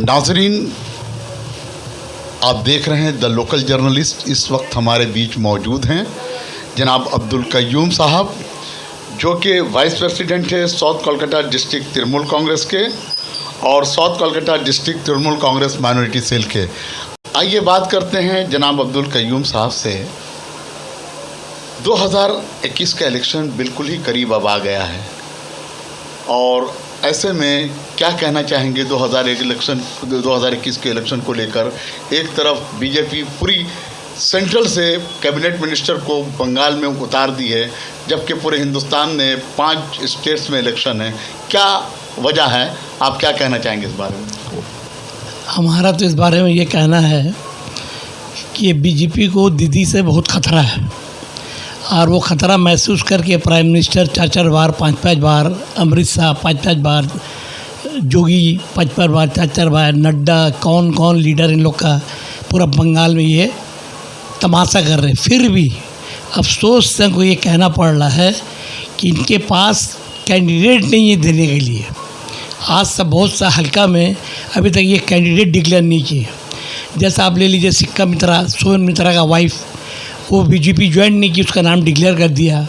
नाजरीन, आप देख रहे हैं द लोकल जर्नलिस्ट। इस वक्त हमारे बीच मौजूद हैं जनाब अब्दुल कय्यूम साहब, जो कि वाइस प्रेसिडेंट है साउथ कोलकाता डिस्ट्रिक्ट तृणमूल कांग्रेस के और south Kolkata district Trinamool Congress minority cell के। आइए बात करते हैं जनाब अब्दुल कय्यूम साहब से। 2021 का इलेक्शन बिल्कुल ही करीब अब आ गया है और ऐसे में क्या कहना चाहेंगे 2021 के इलेक्शन को लेकर? एक तरफ बीजेपी पूरी सेंट्रल से कैबिनेट मिनिस्टर को बंगाल में उतार दी है, जबकि पूरे हिंदुस्तान में 5 स्टेट्स में इलेक्शन है। क्या वजह है, आप क्या कहना चाहेंगे इस बारे में? हमारा तो इस बारे में ये कहना है कि बीजेपी को दीदी से बहुत खतरा है और वो ख़तरा महसूस करके प्राइम मिनिस्टर 4-4 बार 5-5 बार, अमृत शाह 5-5 बार, जोगी 5-5 बार 4-4 बार, नड्डा, कौन कौन लीडर इन लोग का पूरा बंगाल में ये तमाशा कर रहे हैं। फिर भी अफसोस से को ये कहना पड़ रहा है कि इनके पास कैंडिडेट नहीं है देने के लिए। आज से बहुत सा हल्का में अभी तक ये कैंडिडेट डिक्लेयर नहीं किए। जैसा आप ले लीजिए सिक्का मित्रा, सोहन मित्रा का वाइफ, वो बीजेपी ज्वाइन नहीं की, उसका नाम डिक्लेयर कर दिया।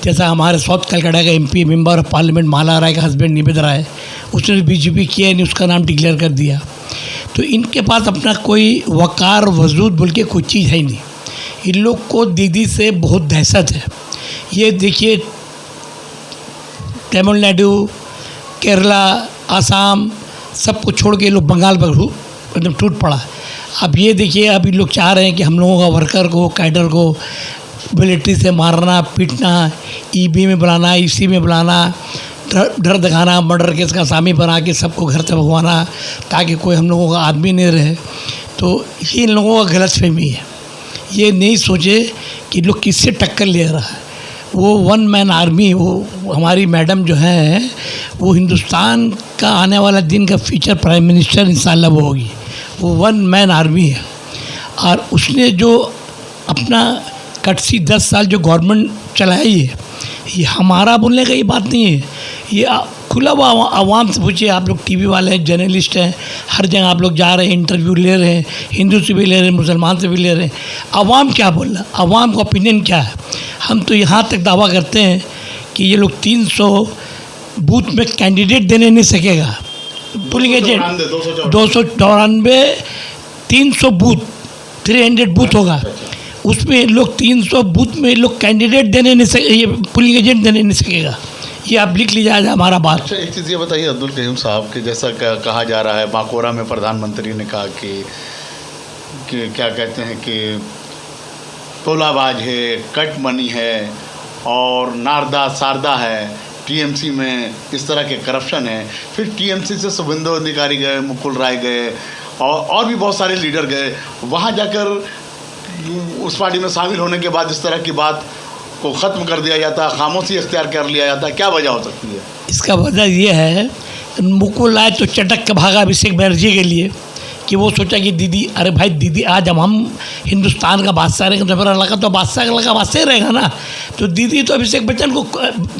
जैसा हमारे साउथ कलकत्ता का एमपी मेंबर ऑफ पार्लियामेंट माला राय का हस्बैंड निवेद राय, उसने बीजेपी किया नहीं, उसका नाम डिक्लेयर कर दिया। तो इनके पास अपना कोई वकार वजूद बोल के कोई चीज़ है नहीं। इन लोग को दीदी से बहुत दहशत है। ये देखिए तमिलनाडु, केरला, आसाम सबको छोड़ के लोग बंगाल पर एकदम टूट पड़ा। अब ये देखिए, अब इन लोग चाह रहे हैं कि हम लोगों का वर्कर को, कैडर को मिलिट्री से मारना, पीटना, ईबी में बुलाना, ईसी में बुलाना, डर दिखाना, मर्डर केस का आसामी बना के सबको घर से भगवाना ताकि कोई हम लोगों का आदमी नहीं रहे। तो ये इन लोगों का गलतफहमी है। ये नहीं सोचे कि लोग किससे टक्कर ले रहा है। वो 1 मैन आर्मी, वो हमारी मैडम जो है वो हिंदुस्तान का आने वाला दिन का फ्यूचर प्राइम मिनिस्टर इंशाल्लाह वो होगी। वो 1 मैन आर्मी है और उसने जो अपना कटसी 10 साल जो गवर्नमेंट चलाई है, ये हमारा बोलने का ये बात नहीं है। ये खुला हुआ आवाम से पूछिए। आप लोग टीवी वाले हैं, जर्नलिस्ट हैं, हर जगह आप लोग जा रहे हैं, इंटरव्यू ले रहे हैं, हिंदू से भी ले रहे हैं, मुसलमान से भी ले रहे हैं। आवाम क्या बोल रहा है, आवाम का ओपिनियन क्या है? हम तो यहाँ तक दावा करते हैं कि ये लोग 300 बूथ में कैंडिडेट देने नहीं सकेगा। पुलिंग एजेंट 294, 300 बूथ, 300 बूथ होगा, उसमें लोग 300 बूथ में लोग कैंडिडेट देने नहीं सके, ये पुलिंग एजेंट देने नहीं सकेगा। ये आप लिख लीजिए आज हमारा बात। अच्छा, एक चीज़ ये बताइए अब्दुल कय्यूम साहब कि जैसा कहा जा रहा है, बांकोरा में प्रधानमंत्री ने कहा कि क्या कहते हैं कि तोलाबाज है, कट मनी है और नारदा सारदा है, टीएमसी में इस तरह के करप्शन है। फिर टीएमसी से शुभेंदु अधिकारी गए, मुकुल राय गए और भी बहुत सारे लीडर गए। वहाँ जाकर उस पार्टी में शामिल होने के बाद इस तरह की बात को ख़त्म कर दिया जाता, खामोशी इख्तियार कर लिया जाता। क्या वजह हो सकती है इसका? वजह ये है, मुकुल राय तो चटक के भागा अभिषेक बनर्जी के लिए कि वो सोचा कि दीदी, अरे भाई दीदी आज हम हिंदुस्तान का बादशाह रहेंगे तो मेरा लगा तो बादशाह का लगा बादशाह ही रहेगा ना। तो दीदी तो अभिषेक बच्चन को,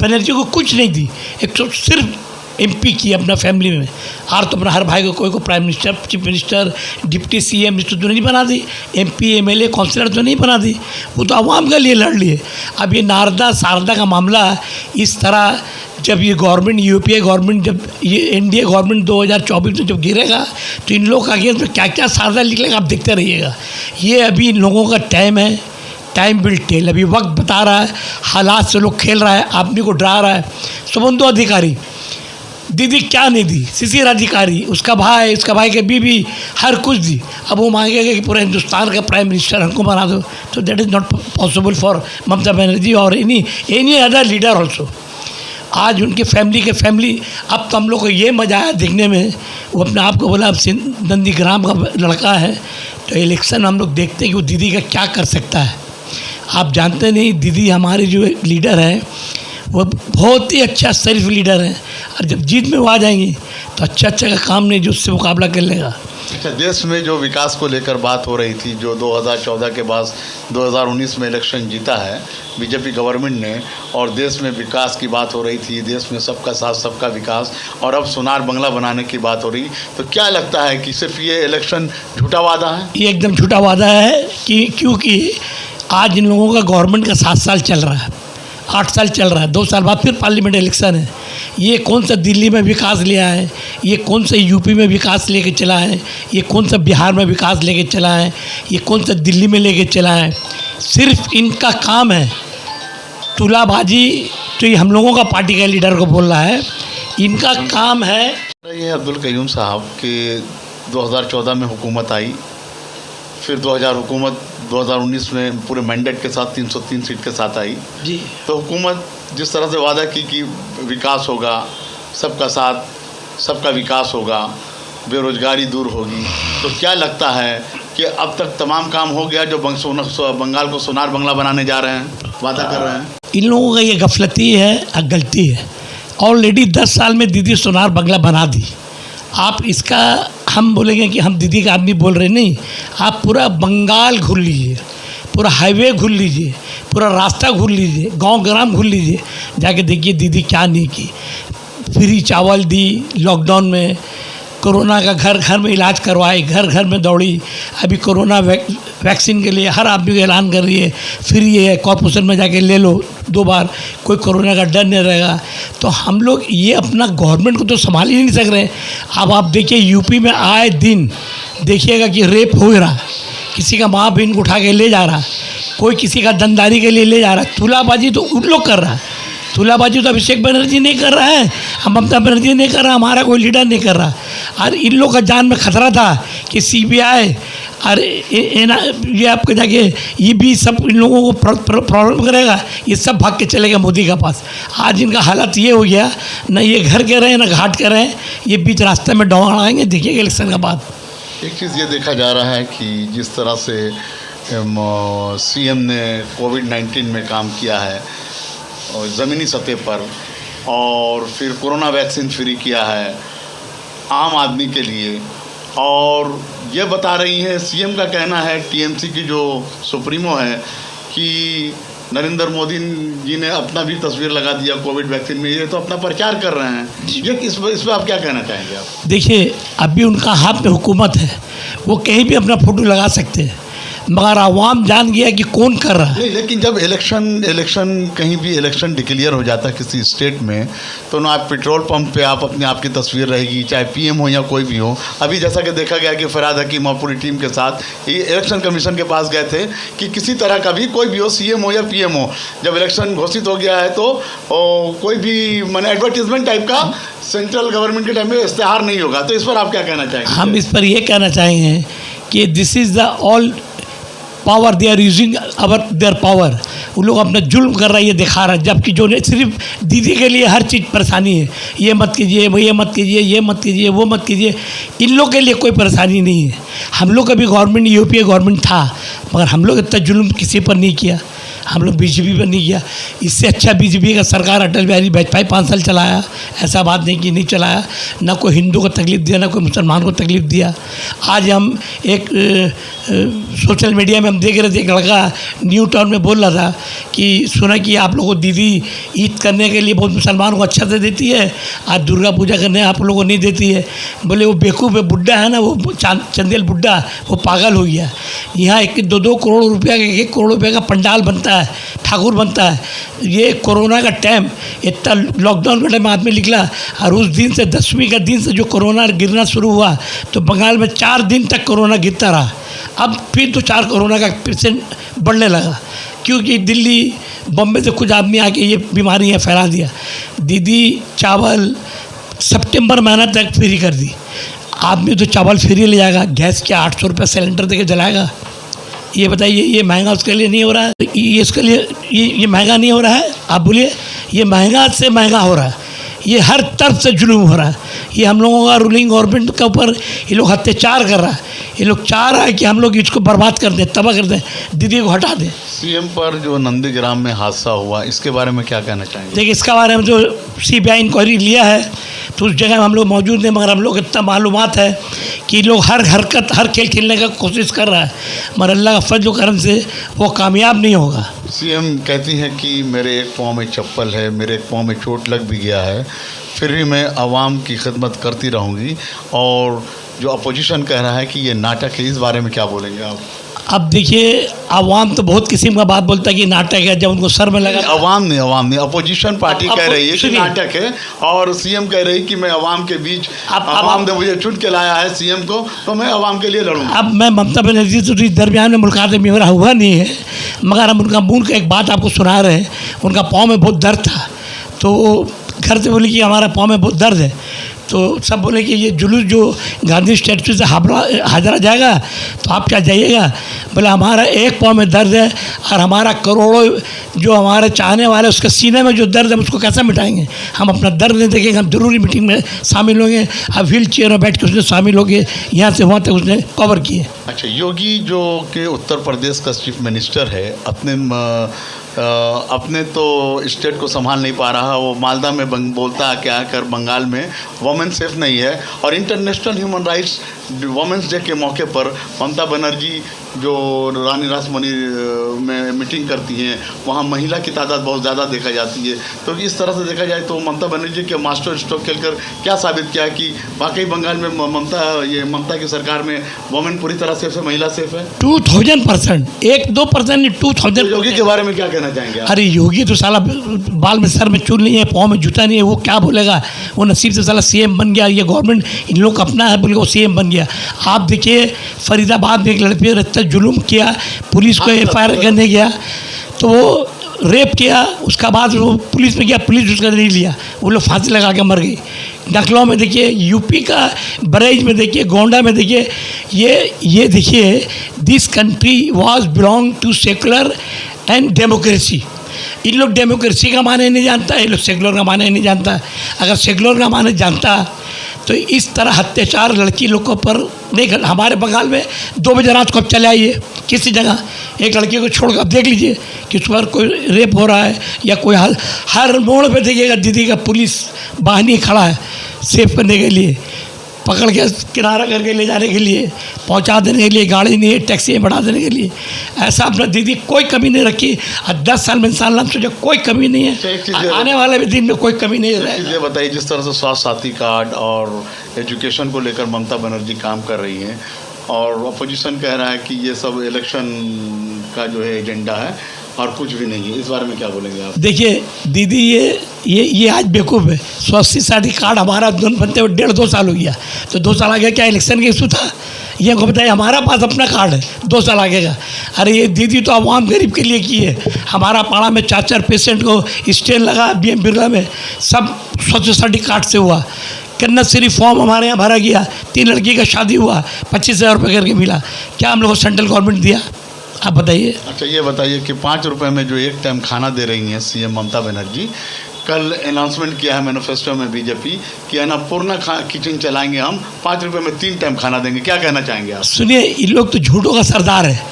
बनर्जी को कुछ नहीं दी, एक तो सिर्फ एमपी की अपना फैमिली में। और तो अपना हर भाई को कोई को prime minister, chief minister, deputy CM तो नहीं बना दी, एमपी एमएलए काउंसिलर तो नहीं बना दी, वो तो आवाम के लिए लड़ लिए। अब ये नारदा सारदा का मामला इस तरह, जब ये गवर्नमेंट, यूपीए गवर्नमेंट, जब ये एनडीए गवर्नमेंट 2024 में जब गिरेगा तो इन लोगों का अगेंस्ट में क्या क्या सारदा निकलेगा, आप देखते रहिएगा। ये अभी इन लोगों का टाइम है, टाइम विल टेल। अभी वक्त बता रहा है, हालात से लोग खेल रहा है, आदमी को डरा रहा है। शुभेंदु अधिकारी दीदी क्या नहीं दी, शिशिर अधिकारी, उसका भाई के बीबी हर कुछ दी। अब वो मांगेगा कि पूरे हिंदुस्तान का प्राइम मिनिस्टर हमको बना दो, तो that is not possible for Mamata Banerjee और एनी अदर लीडर ऑल्सो। आज उनके फैमिली अब तो हम लोग को ये मज़ा आया देखने में। वो अपने आप को बोला अब नंदीग्राम का लड़का है, तो इलेक्शन हम लोग देखते हैं कि वो दीदी का क्या कर सकता है। आप जानते नहीं, दीदी हमारी जो लीडर है वो बहुत ही अच्छा शरीफ लीडर है और जब जीत में वो आ जाएंगी तो अच्छा का काम नहीं जो उससे मुकाबला कर लेगा। अच्छा, देश में जो विकास को लेकर बात हो रही थी, जो 2014 के बाद 2019 में इलेक्शन जीता है बीजेपी गवर्नमेंट ने, और देश में विकास की बात हो रही थी, देश में सबका साथ सबका विकास, और अब सोनार बंगला बनाने की बात हो रही, तो क्या लगता है कि सिर्फ ये इलेक्शन झूठा वादा है? ये एकदम झूठा वादा है कि क्योंकि आज इन लोगों का गवर्नमेंट का 7 साल चल रहा है, 8 साल चल रहा है, 2 साल बाद फिर पार्लियामेंट इलेक्शन है। ये कौन सा दिल्ली में विकास लिया है, ये कौन सा यूपी में विकास लेके चला है, ये कौन सा बिहार में विकास लेके चला है, ये कौन सा दिल्ली में लेके चला है। सिर्फ इनका काम है तुलाबाजी। तो ये हम लोगों का पार्टी का लीडर को बोल रहा है, इनका काम है। ये अब्दुल कयूम साहब के 2014 में हुकूमत आई, फिर 2019 में पूरे मैंडेट के साथ 303 सीट के साथ आई जी। तो हुकूमत जिस तरह से वादा की कि विकास होगा, सबका साथ सबका विकास होगा, बेरोजगारी दूर होगी, तो क्या लगता है कि अब तक तमाम काम हो गया जो बंगाल को सोनार बंगला बनाने जा रहे हैं, वादा कर रहे हैं? इन लोगों का ये गफलती है और गलती है। ऑलरेडी 10 साल में दीदी सोनार बंगला बना दी। आप इसका हम बोलेंगे कि हम दीदी का आदमी बोल रहे नहीं, आप पूरा बंगाल घूर लीजिए, पूरा हाईवे घूर लीजिए, पूरा रास्ता घूर लीजिए, गांव ग्राम घूर लीजिए, जाके देखिए दीदी क्या नहीं की। फ्री चावल दी लॉकडाउन में, कोरोना का घर घर में इलाज करवाए, घर घर में दौड़ी। अभी कोरोना वैक्सीन के लिए हर आदमी को ऐलान कर रही है, फ्री है, कॉर्पोरेशन में जाके ले लो 2 बार, कोई कोरोना का डर नहीं रहेगा। तो हम लोग ये अपना गवर्नमेंट को तो संभाल ही नहीं सक रहे। अब आप देखिए यूपी में आए दिन देखिएगा कि रेप हो रहा, किसी का माँ बहन को उठा के ले जा रहा, कोई किसी का दंदारी के लिए ले जा रहा। तुलाबाजी तो उन लोग कर रहा है, तुलाबाजी तो अभिषेक बनर्जी नहीं कर रहा है, हम ममता बनर्जी नहीं कर रहा, हमारा कोई लीडर नहीं कर रहा। और इन लोग का जान में खतरा था कि सीबीआई और ये आपको जाके ये भी सब इन लोगों को प्रॉब्लम करेगा, ये सब भाग के चलेगा मोदी के पास। आज इनका हालत ये हो गया, न ये घर के रहे न घाट के रहे, ये बीच रास्ते में डॉन आएंगे, देखिएगा इलेक्शन के बाद। एक चीज़ ये देखा जा रहा है कि जिस तरह से सीएम ने कोविड-19 में काम किया है और ज़मीनी सतह पर, और फिर कोरोना वैक्सीन फ्री किया है आम आदमी के लिए, और ये बता रही हैं, सीएम का कहना है, टीएमसी की जो सुप्रीमो है, कि नरेंद्र मोदी जी ने अपना भी तस्वीर लगा दिया कोविड वैक्सीन में, ये तो अपना प्रचार कर रहे हैं। ये इस पर आप क्या कहना चाहेंगे आप? देखिए, अभी उनका हाथ में हुकूमत है, वो कहीं भी अपना फ़ोटो लगा सकते हैं, मगर आवाम जान गया कि कौन कर रहा है। नहीं, लेकिन जब इलेक्शन कहीं भी इलेक्शन डिक्लेयर हो जाता है किसी स्टेट में, तो ना आप पेट्रोल पंप पे आप अपने आप की तस्वीर रहेगी, चाहे पीएम हो या कोई भी हो। अभी जैसा कि देखा गया कि फराद हकीम और पूरी टीम के साथ ये इलेक्शन कमीशन के पास गए थे कि किसी तरह का भी कोई भी हो, सीएम हो या पीएम हो, जब इलेक्शन घोषित हो गया है तो कोई भी माने एडवर्टीजमेंट टाइप का सेंट्रल गवर्नमेंट के टाइम में इश्तेहार नहीं होगा। तो इस पर आप क्या कहना चाहेंगे? हम इस पर यह कहना चाहेंगे कि this is the all power, they are using their power. वो लोग अपना जुल्म कर रहा है, ये दिखा रहा है, जबकि जो सिर्फ दीदी के लिए हर चीज़ परेशानी है, ये मत कीजिए, वो ये मत कीजिए, ये मत कीजिए, वो मत कीजिए। इन लोग के लिए कोई परेशानी नहीं है। हम लोग का भी गवर्नमेंट यूपीए गवर्नमेंट था, मगर हम लोग इतना जुल्म किसी पर नहीं किया, हम लोग बीजेपी पर नहीं किया। इससे अच्छा बीजेपी का सरकार अटल बिहारी वाजपेयी 5 साल चलाया, ऐसा बात नहीं कि नहीं चलाया, ना कोई हिंदू को तकलीफ़ दिया, ना कोई मुसलमान को तकलीफ़ दिया। आज हम एक सोशल मीडिया में हम देख रहे थे, एक लड़का न्यू टाउन में बोल रहा था कि सुना कि आप लोगों को दीदी ईद करने के लिए बहुत मुसलमानों को अच्छा से देती है, आज दुर्गा पूजा करने आप लोगों को नहीं देती है। बोले वो बेवकूफ़ बुड्ढा है ना, वो चंदेल बुड्ढा, वो पागल हो गया। यहाँ 2-2 करोड़ रुपया का, 1 करोड़ रुपये का पंडाल बनता है, ठाकुर बनता है। ये कोरोना का टाइम, इतना लॉकडाउन का टाइम आदमी निकला, और उस दिन से 10वीं का दिन से जो कोरोना गिरना शुरू हुआ, तो बंगाल में 4 दिन तक कोरोना गिरता रहा। अब फिर तो 4 कोरोना का पेशेंट बढ़ने लगा, क्योंकि दिल्ली बम्बे से कुछ आदमी आके ये बीमारी है फैला दिया। दीदी चावल सितंबर महीना तक फ्री कर दी। आदमी तो चावल फ्री ले जाएगा, गैस क्या 800 रुपये सिलेंडर दे के जलाएगा? ये बताइए, ये महंगा उसके लिए नहीं हो रहा है? ये इसके लिए ये महंगा नहीं हो रहा है? आप बोलिए, ये महंगा से महंगा हो रहा है। ये हर तरफ से जुल्म हो रहा है। ये हम लोगों का रूलिंग गवर्नमेंट के ऊपर ये लोग अत्याचार कर रहा है। ये लोग चाह रहा है कि हम लोग इसको बर्बाद कर दें, तबाह कर दें, दीदी को हटा दें। सीएम पर जो नंदीग्राम में हादसा हुआ, इसके बारे में क्या कहना चाहेंगे? देखिए, इसके बारे में जो CBI इंक्वायरी लिया है तो उस जगह हम लोग मौजूद हैं, मगर हम लोग इतना मालूमात है कि लोग हर हरकत, हर खेल खेलने का कोशिश कर रहा है, मगर अल्लाह का फजल करम से वो कामयाब नहीं होगा। सीएम कहती हैं कि मेरे एक पाँव में चप्पल है, मेरे एक पाँव में चोट लग भी गया है, फिर भी मैं आवाम की खिदमत करती रहूँगी। और जो अपोजिशन कह रहा है कि ये नाटक है, इस बारे में क्या बोलेंगे आप? अब देखिए, आवाम तो बहुत किस्म का बात बोलता है कि नाटक है, जब उनको सर में लगा। आवाम नहीं, अपोजिशन पार्टी कह रही है कि नाटक है, और सीएम कह रही है कि मैं आवाम के बीच, आवाम ने मुझे चुन के लाया है सीएम को, तो मैं आवाम के लिए लड़ूंगा। अब मैं ममता बनर्जी तो दरमियान में मुलाकात में मेरा हुआ नहीं है, मगर हम उनका मुंह का एक बात आपको सुना रहे हैं। उनका पाँव में बहुत दर्द था, तो वो घर से बोले कि हमारा पाँव में बहुत दर्द है, तो सब बोले कि ये जुलूस जो गांधी स्टैचू से हाजरा जाएगा तो आप क्या जाइएगा? बोले हमारा एक पाँव में दर्द है, और हमारा करोड़ों जो हमारे चाहने वाले उसके सीने में जो दर्द है उसको कैसे मिटाएंगे? हम अपना दर्द नहीं देखेंगे, हम जरूरी मीटिंग में शामिल होंगे। अब व्हील चेयर में बैठ के उसने शामिल होकर यहाँ से वहाँ तक उसने कवर किए। अच्छा, योगी जो कि उत्तर प्रदेश का चीफ मिनिस्टर है, अपने तो स्टेट को संभाल नहीं पा रहा, वो मालदा में बोलता है क्या कर बंगाल में वुमेन सेफ नहीं है, और international human rights women's day के मौके पर ममता बनर्जी जो रानी रासमणी में मीटिंग करती हैं, वहाँ महिला की तादाद बहुत ज़्यादा देखा जाती है। तो इस तरह से देखा जाए तो ममता बनर्जी के मास्टर स्ट्रोक खेलकर क्या साबित किया कि वाकई बंगाल में ममता की सरकार में वुमेन पूरी तरह सेफ है, महिला सेफ है? 2000%, 1-2% नहीं, 2000। योगी के बारे में क्या कहना चाहेंगे? अरे योगी तो साला बाल में सर में चूल नहीं है, पाँव में जूता नहीं है, वो क्या बोलेगा? वो नसीब से साला CM बन गया। ये गवर्नमेंट इन लोग का अपना है बोले वो CM बन गया। आप देखिए, फरीदाबाद में एक लड़की ने इतना जुल्म किया, पुलिस को FIR करने गया तो वो रेप किया, उसका बाद वो पुलिस में गया, पुलिस उसका नहीं लिया, वो लोग फांसी लगा के मर गई। नकलों में देखिए, यूपी का बरेज में देखिए, गोंडा में देखिए, ये देखिए, this country was belong to secular and democracy. इन लोग डेमोक्रेसी का माने नहीं जानता, ये लोग सेकुलर का माने नहीं जानता। अगर सेकुलर का माने जानता तो इस तरह अत्याचार लड़की लोगों पर नहीं कर। हमारे बंगाल में 2 बजे रात को अब चले आइए किसी जगह, एक लड़की को छोड़कर आप देख लीजिए कि उस पर कोई रेप हो रहा है या कोई हाल। हर मोड़ पे देखिएगा दीदी का पुलिस वाहिनी खड़ा है सेफ करने के लिए, पकड़ के किनारा करके ले जाने के लिए, पहुंचा देने के लिए, गाड़ी नहीं है टैक्सी बढ़ा देने के लिए। ऐसा अपना दीदी कोई कमी नहीं रखी, और 10 साल में इंसान सोचा कोई कमी नहीं है, आने वाले भी दिन में कोई कमी नहीं रहे। ये बताइए, जिस तरह से स्वास्थ्य साथी कार्ड और एजुकेशन को लेकर ममता बनर्जी काम कर रही हैं, और अपोजिशन कह रहा है कि ये सब इलेक्शन का जो है एजेंडा है और कुछ भी नहीं है, इस बारे में क्या बोलेंगे आप? देखिए दीदी, ये आज बेवकूफ़ है। स्वास्थ्य साथी कार्ड हमारा दोनों बनते हुए 1.5-2 साल हो गया, तो 2 साल आगे क्या इलेक्शन का इशू था? ये हमको बताइए, हमारा पास अपना कार्ड है, 2 साल आगे का। अरे ये दीदी तो आवाम गरीब के लिए की है। हमारा पाड़ा में 4 पेशेंट को स्टेन लगा BM बिरला में, सब स्वास्थ्य साथी कार्ड से हुआ। कन्याश्री फॉर्म हमारे यहाँ भरा गया, 3 लड़की का शादी हुआ, 25,000 रुपये करके मिला। क्या हम लोग को सेंट्रल गवर्नमेंट दिया? आप बताइए। अच्छा, ये बताइए कि 5 रुपये में जो एक टाइम खाना दे रही हैं CM ममता बनर्जी, कल अनाउंसमेंट किया है मैनिफेस्टो में बीजेपी कि अन्नपूर्णा किचन चलाएंगे, हम 5 रुपये में 3 टाइम खाना देंगे। क्या कहना चाहेंगे आप? सुनिए, इन लोग तो झूठों का सरदार है।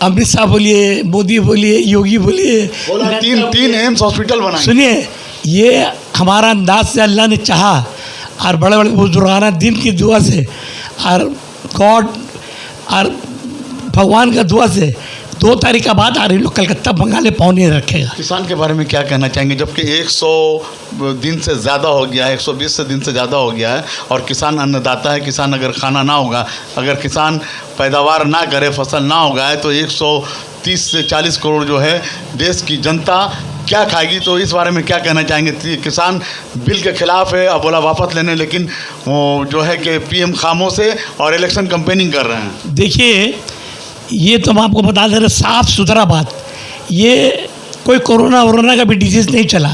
अमित शाह बोलिए, मोदी बोलिए, योगी बोलिए, 3 एम्स हॉस्पिटल बनाएंगे। सुनिए, ये हमारा अंदाज से अल्लाह ने चाहा, और बड़े बड़े बुजुर्गाना दिन की दुआ से, और गॉड और भगवान का दुआ से 2 तारीख के बाद आ रही लोग कलकत्ता बंगाल में पाँव नहीं रखेगा। किसान के बारे में क्या कहना चाहेंगे, जबकि 100 दिन से ज़्यादा हो गया है, 120 दिन से ज़्यादा हो गया है, और किसान अन्नदाता है। किसान अगर खाना ना होगा, अगर किसान पैदावार ना करे, फसल ना उगाए, तो 130 से 40 करोड़ जो है देश की जनता क्या खाएगी? तो इस बारे में क्या कहना चाहेंगे? किसान बिल के खिलाफ है, अब बोला वापस लेने, लेकिन वो जो है कि PM खामोश है और इलेक्शन कैंपेनिंग कर रहे हैं। देखिए, ये तो हम आपको बता दे रहे साफ़ सुथरा बात, ये कोई कोरोना का भी डिजीज़ नहीं चला,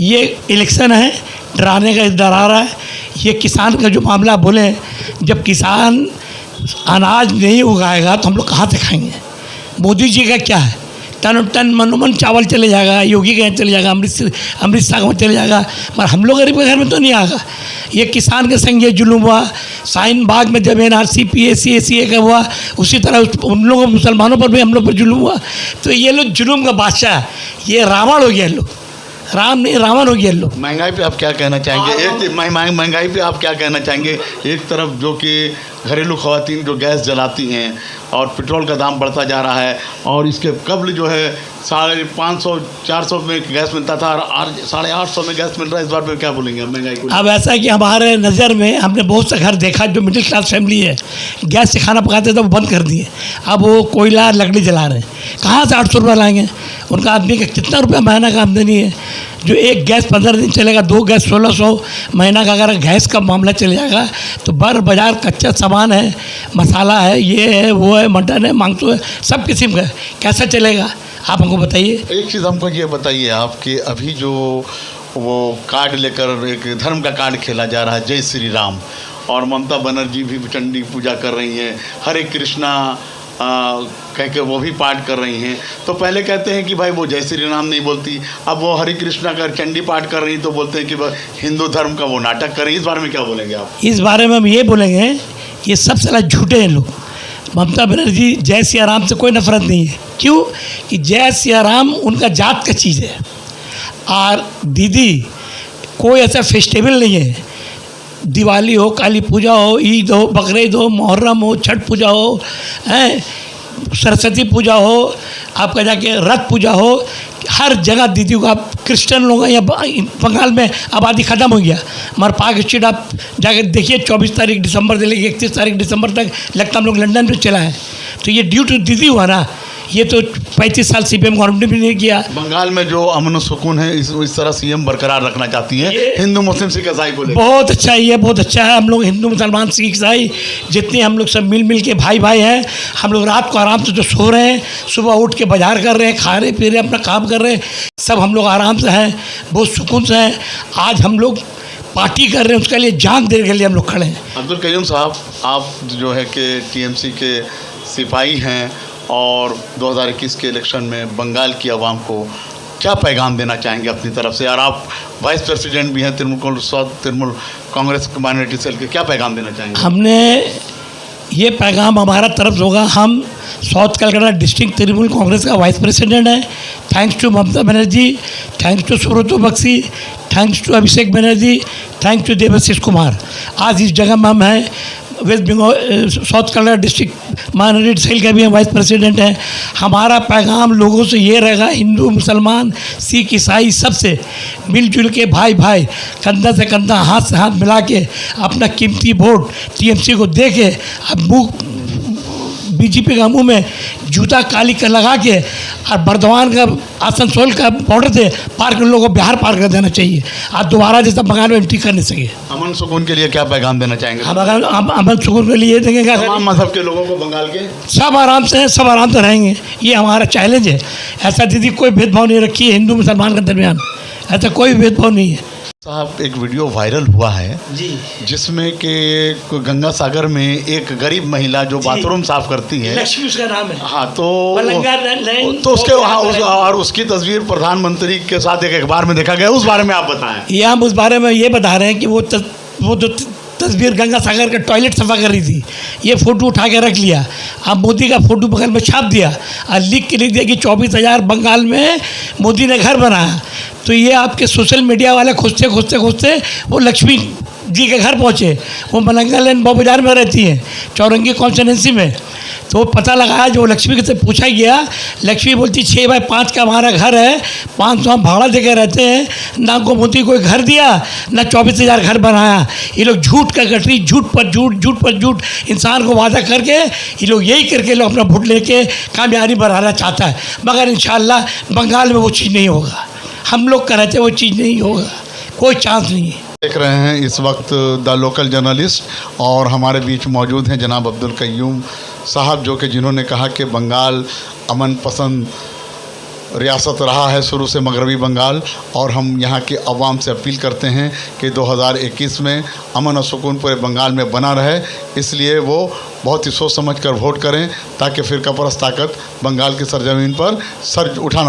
ये इलेक्शन है, डराने का डरा रहा है। ये किसान का जो मामला बोले, जब किसान अनाज नहीं उगाएगा तो हम लोग कहाँ से खाएंगे? मोदी जी का क्या है? टन मनोमन चावल चले जाएगा, योगी के यहाँ चले जाएगा, अमृत सागर में चले जाएगा, मगर हम लोग गरीब के घर में तो नहीं आएगा। ये किसान के संग ये जुल्म हुआ, शाहीन बाग में जब NRC PAC का हुआ, उसी तरह उन लोगों मुसलमानों पर भी हम लोग पर जुल्म हुआ। तो ये लोग जुल्म का बादशाह, ये रावण हो गया लोग, राम नहीं रावण हो गया लोग। महंगाई पे आप क्या कहना चाहेंगे? एक महंगाई पे आप क्या कहना चाहेंगे? एक तरफ जो कि घरेलू खवातीन जो गैस जलाती हैं और पेट्रोल का दाम बढ़ता जा रहा है, और इसके कबल जो है 550-400 में गैस मिलता था और 850 में गैस मिल रहा है। इस बार में क्या बोलेंगे आप महंगाई को? अब ऐसा है कि हमारे नज़र में हमने बहुत से घर देखा जो मिडिल क्लास फैमिली है, गैस से खाना पकाते थे वो बंद कर दिए, अब वो कोयला लकड़ी जला रहे हैं। कहाँ से 800 रुपये लाएंगे? उनका आदमी का कितना रुपया महीना का आमदनी है? जो एक गैस 15 दिन चलेगा, 2 गैस 1600 महीना का। अगर गैस का मामला चले जाएगा तो बाज़ार कच्चा सामान है, मसाला है, ये है, वो है, मटन है, मांस है, सब किस्म का, कैसा चलेगा आप हमको बताइए। एक चीज़ हमको ये बताइए आप कि अभी जो वो कार्ड लेकर एक धर्म का कार्ड खेला जा रहा है, जय श्री राम, और ममता बनर्जी भी चंडी पूजा कर रही हैं, हरे कृष्णा कह के वो भी पाठ कर रही हैं। तो पहले कहते हैं कि भाई वो जय श्री राम नहीं बोलती, अब वो हरे कृष्णा का चंडी पाठ कर रही तो बोलते हैं कि हिंदू धर्म का वो नाटक कर रही है। इस बारे में क्या बोलेंगे आप? इस बारे में हम ये बोलेंगे, ये सब साला झूठे हैं लोग। ममता बनर्जी जय सिया राम से कोई नफरत नहीं है। क्यों? कि जय सिया राम उनका जात का चीज़ है, और दीदी कोई ऐसा फेस्टिवल नहीं है, दिवाली हो, काली पूजा हो, ईद हो, बकरीद हो, मुहर्रम हो, छठ पूजा हो, सरस्वती पूजा हो, आपका जाके रथ पूजा हो, हर जगह दीदी को आप क्रिश्चियन लोग हैं या बंगाल में आबादी ख़त्म हो गया, मगर पार्क स्ट्रीट आप जाकर देखिए 24 तारीख दिसंबर से लेकर 31 तारीख दिसंबर तक लगता हम लोग लंदन में चला है। तो ये ड्यू टू दीदी हुआ ना, ये तो 35 साल CPM गवर्नमेंट ने भी नहीं किया। बंगाल में जो अमन सुकून है इस तरह CM बरकरार रखना चाहती है, हिंदू मुस्लिम सिख ईसाई को लेकर। बहुत अच्छा है, ये बहुत अच्छा है। हम लोग हिंदू मुसलमान सिख ईसाई जितने हम लोग सब मिल के भाई हैं। हम लोग रात को आराम से जो सो रहे हैं, सुबह उठ के बाजार कर रहे हैं, खा रहे पी रहे हैं, अपना काम कर रहे हैं, सब हम लोग आराम से हैं, बहुत सुकून से हैं। आज हम लोग पार्टी कर रहे हैं, उसके लिए जान देने के लिए हम लोग खड़े हैं। अब्दुल कयूम साहब, आप जो है कि TMC के सिपाही हैं और 2021 के इलेक्शन में बंगाल की आवाम को क्या पैगाम देना चाहेंगे अपनी तरफ से? और आप वाइस प्रेसिडेंट भी हैं तृणमूल कांग्रेस माइनॉरिटी सेल के, क्या पैगाम देना चाहेंगे? हमने ये पैगाम हमारा तरफ से होगा, हम साउथ कलकत्ता डिस्ट्रिक्ट तृणमूल कांग्रेस का वाइस प्रेसिडेंट है। Thanks to Mamata Banerjee, thanks to Subrata Bakshi, thanks to Abhishek Banerjee, thanks to Debashish Kumar. आज इस जगह में हम हैं। West Bengal south Calcutta district minority cell का भी हम वाइस प्रेसिडेंट हैं। हमारा पैगाम लोगों से ये रहेगा, हिंदू मुसलमान सिख ईसाई सबसे मिलजुल के भाई कंधा से कंधा हाथ से हाथ मिला के अपना कीमती वोट TMC को दे के, अब मुँह BJP का मुँह में जूता काली का लगा के, और बर्दवान का आसनसोल का बॉर्डर से पार कर लोगों को बिहार पार कर देना चाहिए, और दोबारा जैसा बंगाल में एंट्री कर नहीं सके। अमन सुकून के लिए क्या पैगाम देना चाहेंगे? हम अगर अमन सुकून के लिए देंगे क्या? तमाम मजहब के लोगों को बंगाल के सब आराम से हैं, सब आराम से रहेंगे, ये हमारा चैलेंज है। ऐसा दीदी कोई भेदभाव नहीं रखी है हिंदू मुसलमान के दरमियान, ऐसा कोई भेदभाव नहीं है। साहब, एक वीडियो वायरल हुआ है जी, जिसमें कि गंगा सागर में एक गरीब महिला जो बाथरूम साफ करती है, लक्ष्मी उसका नाम है। हाँ, तो उसके वहाँ और उसकी तस्वीर प्रधानमंत्री के साथ एक अखबार में देखा गया, उस बारे में आप बताएं। ये हम उस बारे में ये बता रहे हैं कि वो जो तस्वीर गंगा सागर का टॉयलेट सफा कर रही थी, ये फ़ोटो उठा के रख लिया, अब मोदी का फ़ोटो बगल में छाप दिया और लिख के लिख दिया कि 24,000 बंगाल में मोदी ने घर बनाया। तो ये आपके सोशल मीडिया वाले खोजते वो लक्ष्मी जी के घर पहुँचे। वो मलंगा लेन बाजार में रहती हैं, चौरंगी कॉन्स्टिट्यूंसी में। तो पता लगाया, जो लक्ष्मी से पूछा गया, लक्ष्मी बोलती 6 बाय 5 का हमारा घर है, 500 हम भाड़ा देकर रहते हैं, ना को मोदी कोई घर दिया, ना 24,000 घर बनाया। ये लोग झूठ का गठरी, झूठ पर झूठ इंसान को वादा करके ये लोग यही करके लोग अपना वोट लेके कामयाबी बनाना चाहता है। मगर इंशाल्लाह बंगाल में वो चीज़ नहीं होगा, हम लोग कर रहे थे वो चीज़ नहीं होगा, कोई चांस नहीं है। देख रहे हैं इस वक्त द लोकल जर्नलिस्ट, और हमारे बीच मौजूद हैं जनाब अब्दुल कयूम साहब, जो कि जिन्होंने कहा कि बंगाल अमन पसंद रियासत रहा है शुरू से मगरबी बंगाल, और हम यहाँ के अवाम से अपील करते हैं कि 2021 में अमन और सुकून पूरे बंगाल में बना रहे। इसलिए वो बहुत ही सोच समझ कर वोट करें ताकि फ़िरकापरस्त ताकत बंगाल की सरजमीन पर सर उठाना